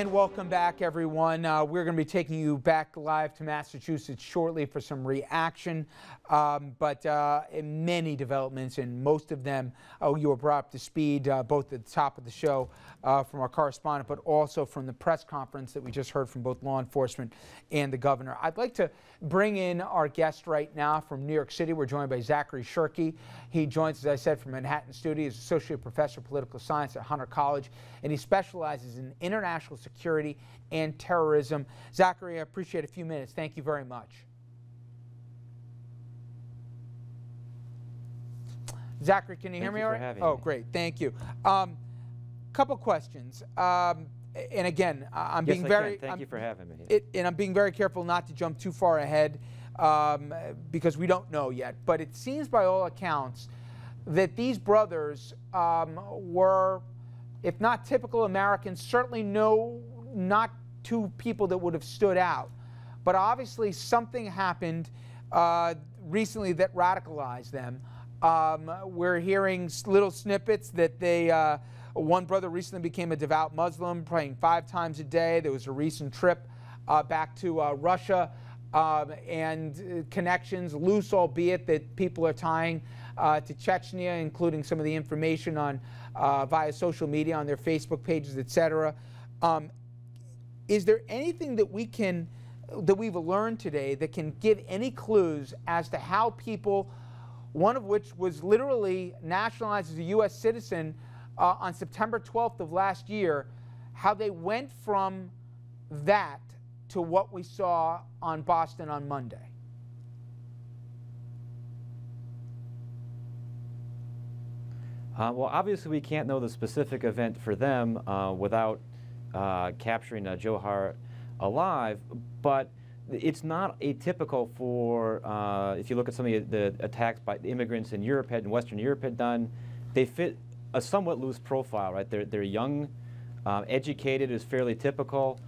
And welcome back, everyone. We're going to be taking you back live to Massachusetts shortly for some reaction, but many developments, and most of them you were brought up to speed both at the top of the show from our correspondent, but also from the press conference that we just heard from both law enforcement and the governor. I'd like to bring in our guest right now from New York City. We're joined by Zachary Shirkey. He joins, as I said, from Manhattan Studio. He's Associate Professor of Political Science at Hunter College, and he specializes in international security and terrorism. Zachary, I appreciate a few minutes. Thank you very much. Zachary, can you hear me all right? Oh, great. Thank you. Couple questions. And again, I'm being very... Thank you for having me. And I'm being very careful not to jump too far ahead because we don't know yet. But it seems by all accounts that these brothers were, if not typical Americans, certainly not two people that would have stood out. But obviously something happened recently that radicalized them. We're hearing little snippets that one brother recently became a devout Muslim, praying 5 times a day. There was a recent trip back to Russia and connections, loose albeit, that people are tying to Chechnya, including some of the information on via social media on their Facebook pages, etc. Is there anything that we've learned today that can give any clues as to how people, one of which was literally nationalized as a U.S. citizen on September 12th of last year, how they went from that to what we saw on Boston on Monday? Well, obviously we can't know the specific event for them without capturing Johar alive, but it's not atypical for, if you look at some of the attacks by the immigrants in Europe and Western Europe had done, they fit a somewhat loose profile, right? They're young, educated is fairly typical.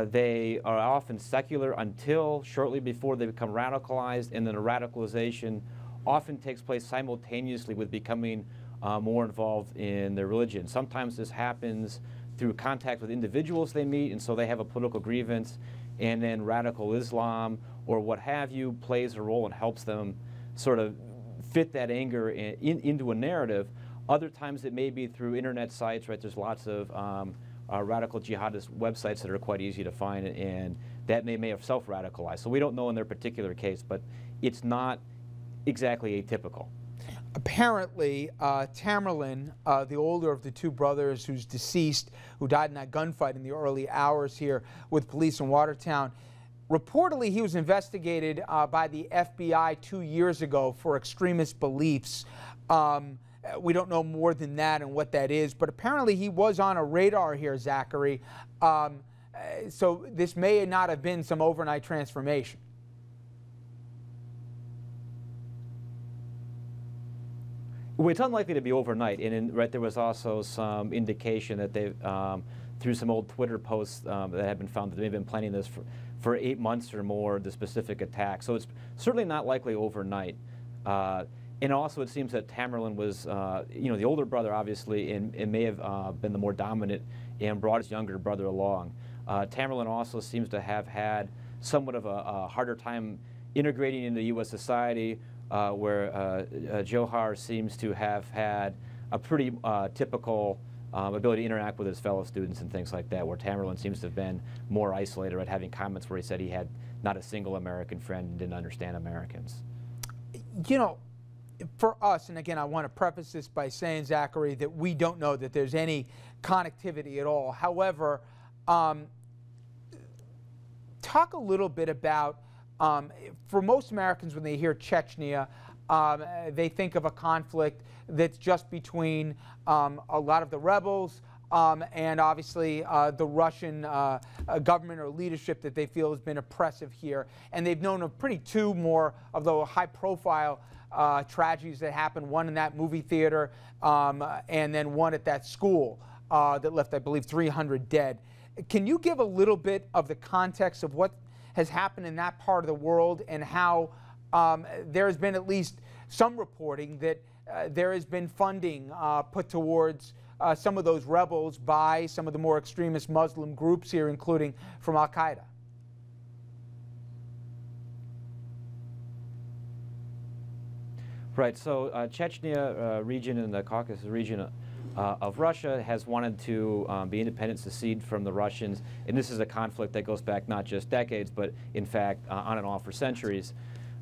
They are often secular until shortly before they become radicalized, and then a radicalization often takes place simultaneously with becoming more involved in their religion. Sometimes this happens through contact with individuals they meet, and so they have a political grievance, and then radical Islam or what have you plays a role and helps them sort of fit that anger into a narrative. Other times it may be through internet sites, right? There's lots of radical jihadist websites that are quite easy to find, and that may have self-radicalized. So we don't know in their particular case, but it's not exactly atypical. Apparently, Tamerlan, the older of the two brothers who's deceased, who died in that gunfight in the early hours here with police in Watertown, reportedly he was investigated by the FBI 2 years ago for extremist beliefs. We don't know more than that and what that is, but apparently he was on a radar here, Zachary. So this may not have been some overnight transformation. Well, it's unlikely to be overnight, and right, there was also some indication that they've, through some old Twitter posts that have been found, that they've been planning this for 8 months or more, the specific attack. So it's certainly not likely overnight. And also it seems that Tamerlan was, the older brother, obviously, and may have been the more dominant and brought his younger brother along. Tamerlan also seems to have had somewhat of a harder time integrating into U.S. society, where Johar seems to have had a pretty typical ability to interact with his fellow students and things like that, where Tamerlan seems to have been more isolated, right, having comments where he said he had not a single American friend and didn't understand Americans. You know, for us, and again, I want to preface this by saying, Zachary, that we don't know that there's any connectivity at all. However, talk a little bit about, for most Americans, when they hear Chechnya, they think of a conflict that's just between a lot of the rebels and obviously the Russian government or leadership that they feel has been oppressive here. And they've known of two more of the high-profile tragedies that happened, one in that movie theater and then one at that school that left, I believe, 300 dead. Can you give a little bit of the context of what has happened in that part of the world and how there has been at least some reporting that there has been funding put towards some of those rebels by some of the more extremist Muslim groups here, including from Al-Qaeda. Right, so Chechnya region and the Caucasus region of Russia has wanted to be independent, secede from the Russians, and this is a conflict that goes back not just decades, but in fact on and off for centuries.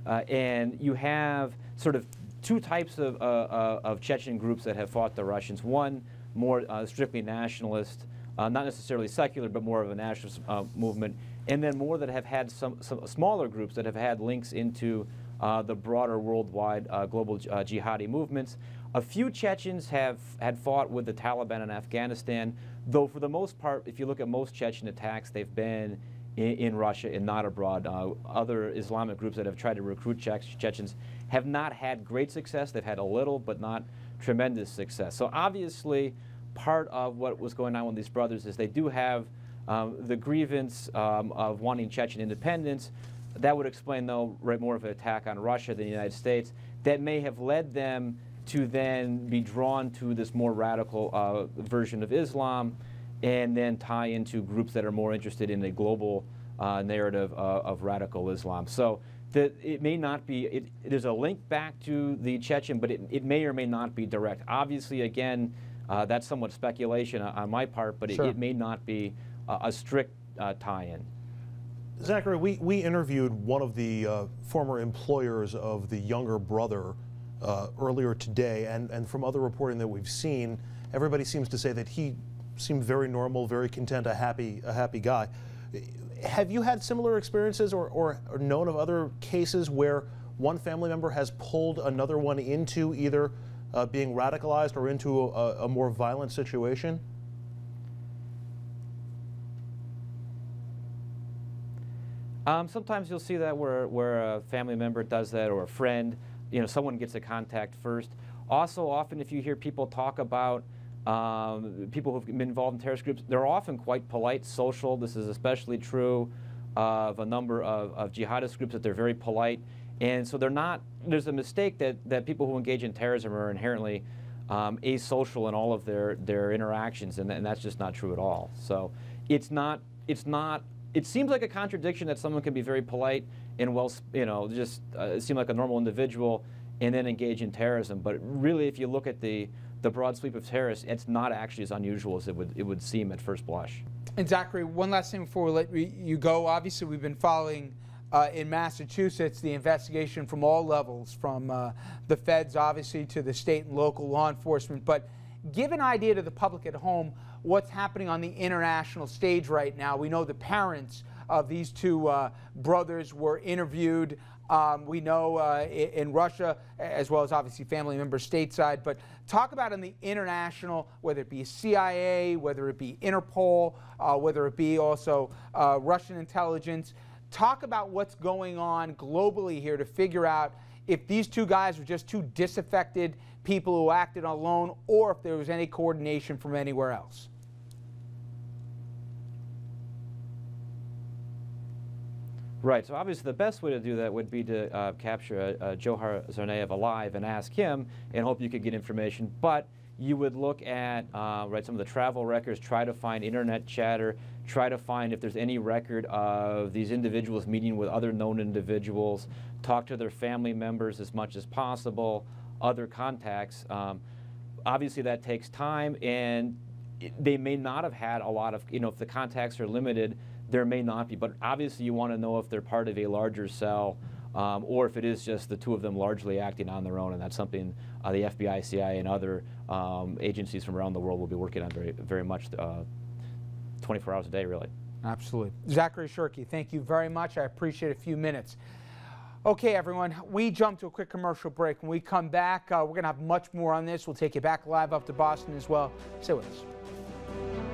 And you have sort of two types of Chechen groups that have fought the Russians. One, more strictly nationalist, not necessarily secular, but more of a nationalist movement, and then more that have had some smaller groups that have had links into the broader worldwide global jihadi movements. A few Chechens had fought with the Taliban in Afghanistan, though for the most part, if you look at most Chechen attacks, they've been in Russia and not abroad. Other Islamic groups that have tried to recruit Chechens have not had great success. They've had a little, but not tremendous success. So obviously, part of what was going on with these brothers is they do have the grievance of wanting Chechen independence. That would explain, though, more of an attack on Russia than the United States. That may have led them to then be drawn to this more radical version of Islam and then tie into groups that are more interested in a global narrative of radical Islam. So it may not be, there's a link back to the Chechen, but it may or may not be direct. Obviously, again, that's somewhat speculation on my part, but Sure. it may not be a strict tie-in. Zachary, we interviewed one of the former employers of the younger brother earlier today, and from other reporting that we've seen, everybody seems to say that he seemed very normal, very content, a happy guy. Have you had similar experiences or known of other cases where one family member has pulled another one into either being radicalized or into a more violent situation? Sometimes you'll see that where a family member does that, or a friend, someone gets a contact first. Also, often if you hear people talk about people who've been involved in terrorist groups, they're often quite polite, social. This is especially true of a number of jihadist groups, that they're very polite. And so there's a mistake that people who engage in terrorism are inherently asocial in all of their interactions, and that's just not true at all. So it seems like a contradiction that someone can be very polite and just seem like a normal individual and then engage in terrorism. But really, if you look at the broad sweep of terrorists, it's not actually as unusual as it would seem at first blush. And Zachary, one last thing before we let you go. Obviously, we've been following in Massachusetts the investigation from all levels, from the feds, obviously, to the state and local law enforcement. But give an idea to the public at home what's happening on the international stage right now. We know the parents of these two brothers were interviewed. We know in Russia, as well as obviously family members stateside. But talk about in the international, whether it be CIA, whether it be Interpol, whether it be also Russian intelligence. Talk about what's going on globally here to figure out if these two guys were just two disaffected people who acted alone, or if there was any coordination from anywhere else. Right, so obviously the best way to do that would be to capture Johar Zarnaev alive and ask him and hope you could get information. But you would look at some of the travel records, try to find internet chatter, try to find if there's any record of these individuals meeting with other known individuals, talk to their family members as much as possible, other contacts. Obviously that takes time, and they may not have had a lot of, if the contacts are limited, there may not be, but obviously you want to know if they're part of a larger cell or if it is just the two of them largely acting on their own, and that's something the FBI, CIA, and other agencies from around the world will be working on very, very much 24 hours a day, really. Absolutely. Zachary Shirkey, thank you very much. I appreciate a few minutes. Okay, everyone, we jump to a quick commercial break. When we come back, we're going to have much more on this. We'll take you back live up to Boston as well. Stay with us.